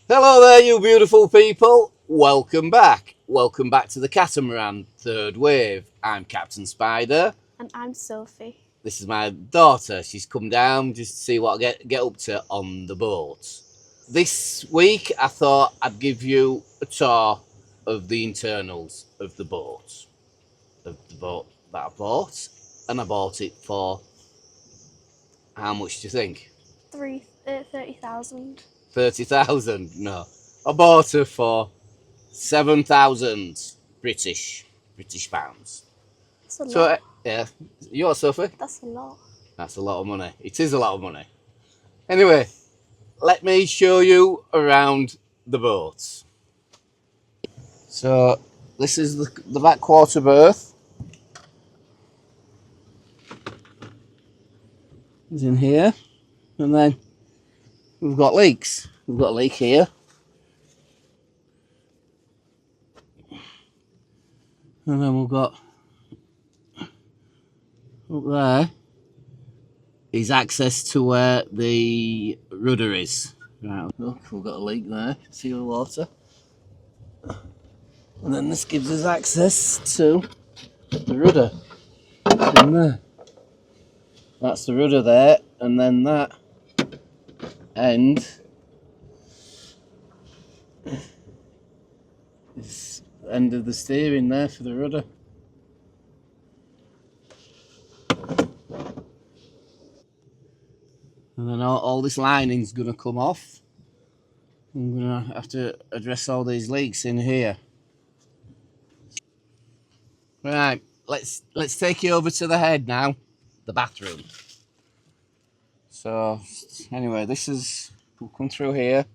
Hello there, you beautiful people. Welcome back. Welcome back to the Catamaran third wave. I'm Captain Spider. And I'm Sophie. This is my daughter. She's come down just to see what I get up to on the boat. This week, I thought I'd give you a tour of the internals of the boat. Of the boat that I bought. And I bought it for, how much do you think? 30,000. 30,000? No. I bought her for 7,000 British pounds. That's a lot. So, yeah, you are, Sophie? That's a lot. That's a lot of money. It is a lot of money. Anyway, let me show you around the boat. So, this is the back quarter berth. It's in here. And then we've got leaks. We've got a leak here. And then we've got up there is access to where the rudder is. Right, look, we've got a leak there. See the water? And then this gives us access to the rudder in there. That's the rudder there, and then that end is the end of the steering there for the rudder. And then all this lining's going to come off. I'm going to have to address all these leaks in here. Right, let's take you over to the head now, the bathroom. So anyway, we'll come through here.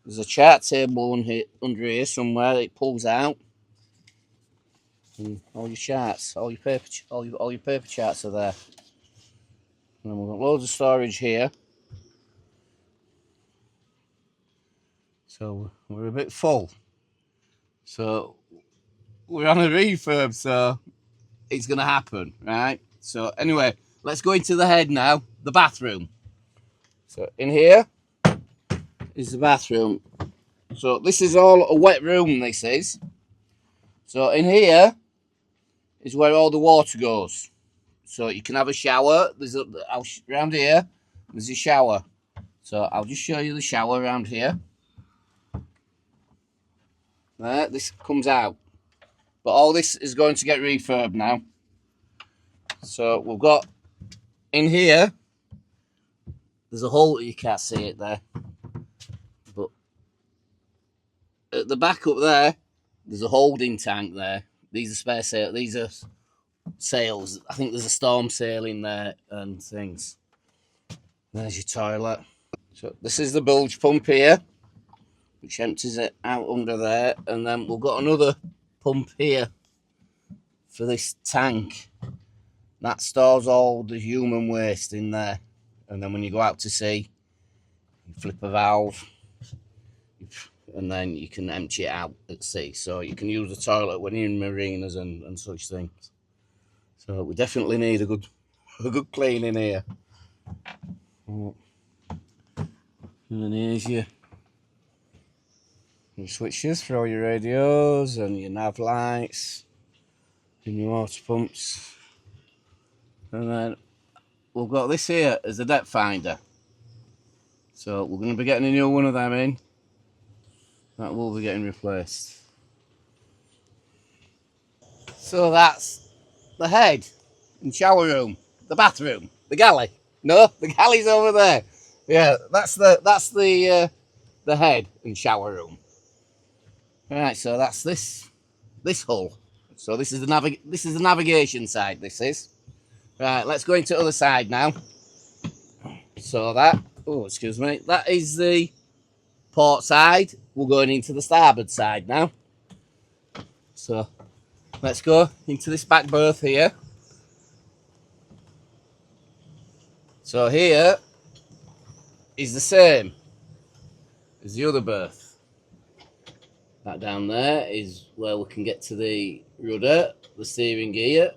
There's a chart table under here somewhere. It pulls out, and all your charts, all your paper charts are there. And then we've got loads of storage here. So we're a bit full. So we're on a refurb, so it's going to happen, right? So anyway, let's go into the head now, the bathroom. So in here is the bathroom. So this is all a wet room, this is. So in here is where all the water goes. So you can have a shower. Around here, there's a shower. So I'll just show you the shower around here. There, this comes out. But all this is going to get refurbed now. So we've got in here, there's a hole, you can't see it there. But at the back up there, there's a holding tank there. These are spare sails. These are sails. I think there's a storm sail in there and things. There's your toilet. So this is the bilge pump here, which empties it out under there. And then we've got another pump here for this tank. That stores all the human waste in there. And then when you go out to sea, you flip a valve, and then you can empty it out at sea. So you can use the toilet when you're in marinas and such things. So we definitely need a good clean in here. And then here's your switches for all your radios and your nav lights and your water pumps. And then we've got this here as a depth finder. So we're going to be getting a new one of them in. That will be getting replaced. So that's the head and shower room, the bathroom, the galley. No, the galley's over there. Yeah, that's the head and shower room. Right, so that's this hull. So this is the navigation side. This is right. Let's go into the other side now. So that is the port side. We're going into the starboard side now. So let's go into this back berth here. So here is the same as the other berth. That down there is where we can get to the rudder, the steering gear.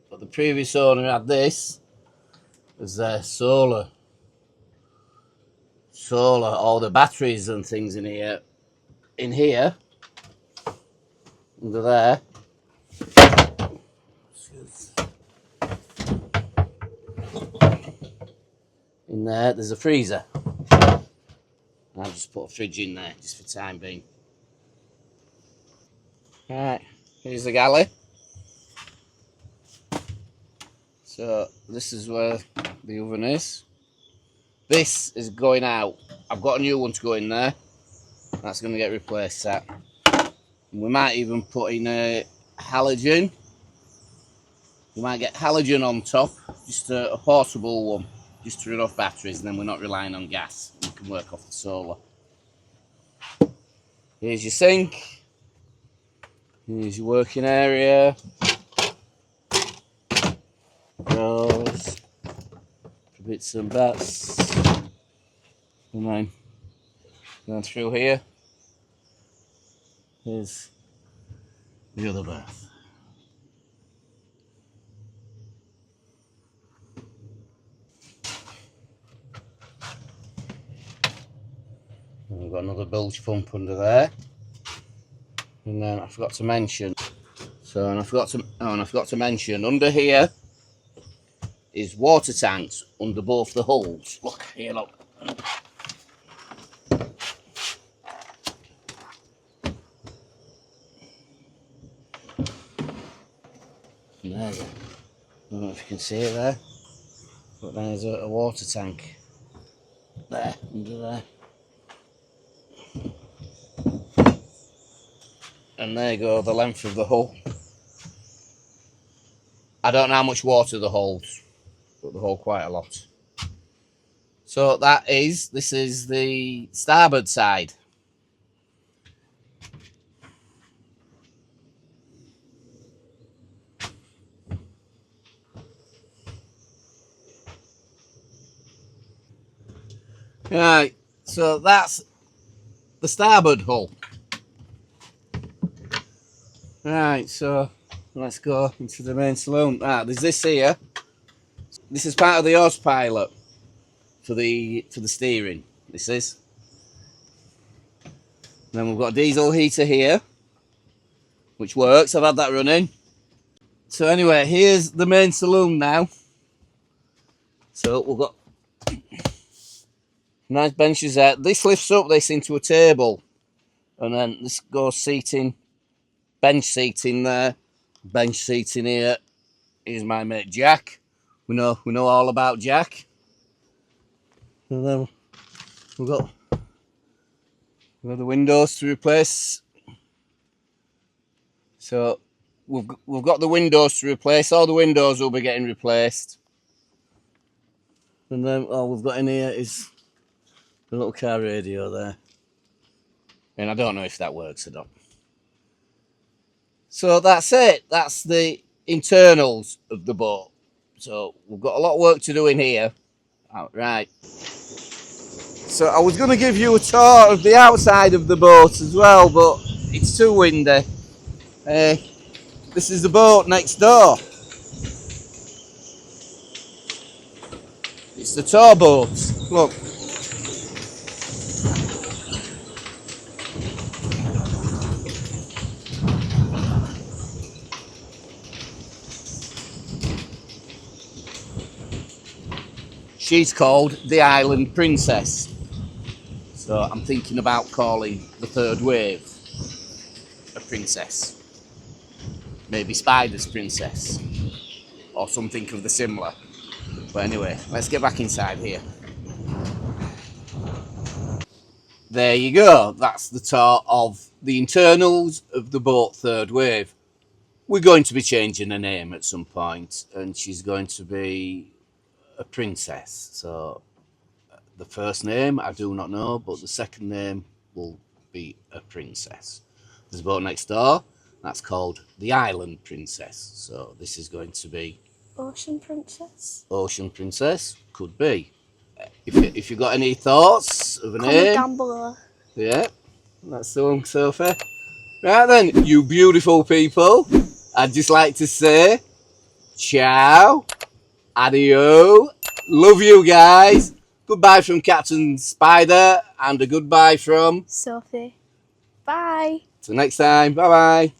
But the previous owner had this as their solar solar, all the batteries and things in here. In here, under there, in there's a freezer. I'll just put a fridge in there just for time being. Right, here's the galley. So this is where the oven is. This is going out. I've got a new one to go in there. That's going to get replaced. That. We might even put in a halogen. We might get halogen on top, just a portable one, just to run off batteries, and then we're not relying on gas. We can work off the solar. Here's your sink. Here's your working area. Drawers. Bits and bats. And then going through here. Here's the other bath. And we've got another bilge pump under there. And then I forgot to mention. And I forgot to mention under here is water tanks under both the hulls. Look here, look. And there's I don't know if you can see it there, but there's a water tank there, under there. And there you go, the length of the hull. I don't know how much water the holds, but they hold quite a lot. So this is the starboard side. Right, so that's the starboard hull. Right, so let's go into the main saloon. There's this here. This is part of the horse pilot for the steering. This is. Then we've got a diesel heater here, which works. I've had that running. So anyway, here's the main saloon now. So we've got nice benches there. This lifts up this into a table, and then this goes seating, bench seating there, bench seating here. Here's my mate Jack. We know all about Jack. And then we've got the windows to replace. So we've got the windows to replace. All the windows will be getting replaced. And then all we've got in here is the little car radio there. And I don't know if that works or not. So that's it. That's the internals of the boat. So we've got a lot of work to do in here. Right. So I was going to give you a tour of the outside of the boat as well, but it's too windy. This is the boat next door. It's the tour boat. Look. She's called the Island Princess. So I'm thinking about calling the third wave a princess. Maybe Spider's Princess. Or something of the similar. But anyway, let's get back inside here. There you go. That's the tour of the internals of the boat third wave. We're going to be changing her name at some point, and she's going to be a princess. So the first name I do not know, but the second name will be a princess. There's a boat next door that's called the Island Princess. So this is going to be Ocean Princess. Ocean Princess, could be. If you've got any thoughts of a Comment name down below. Yeah, that's the one, Sophie. Right then, you beautiful people, I'd just like to say ciao, adio, love you guys, Goodbye from Captain Spider, and a goodbye from... Sophie. Bye. Till next time. Bye-bye.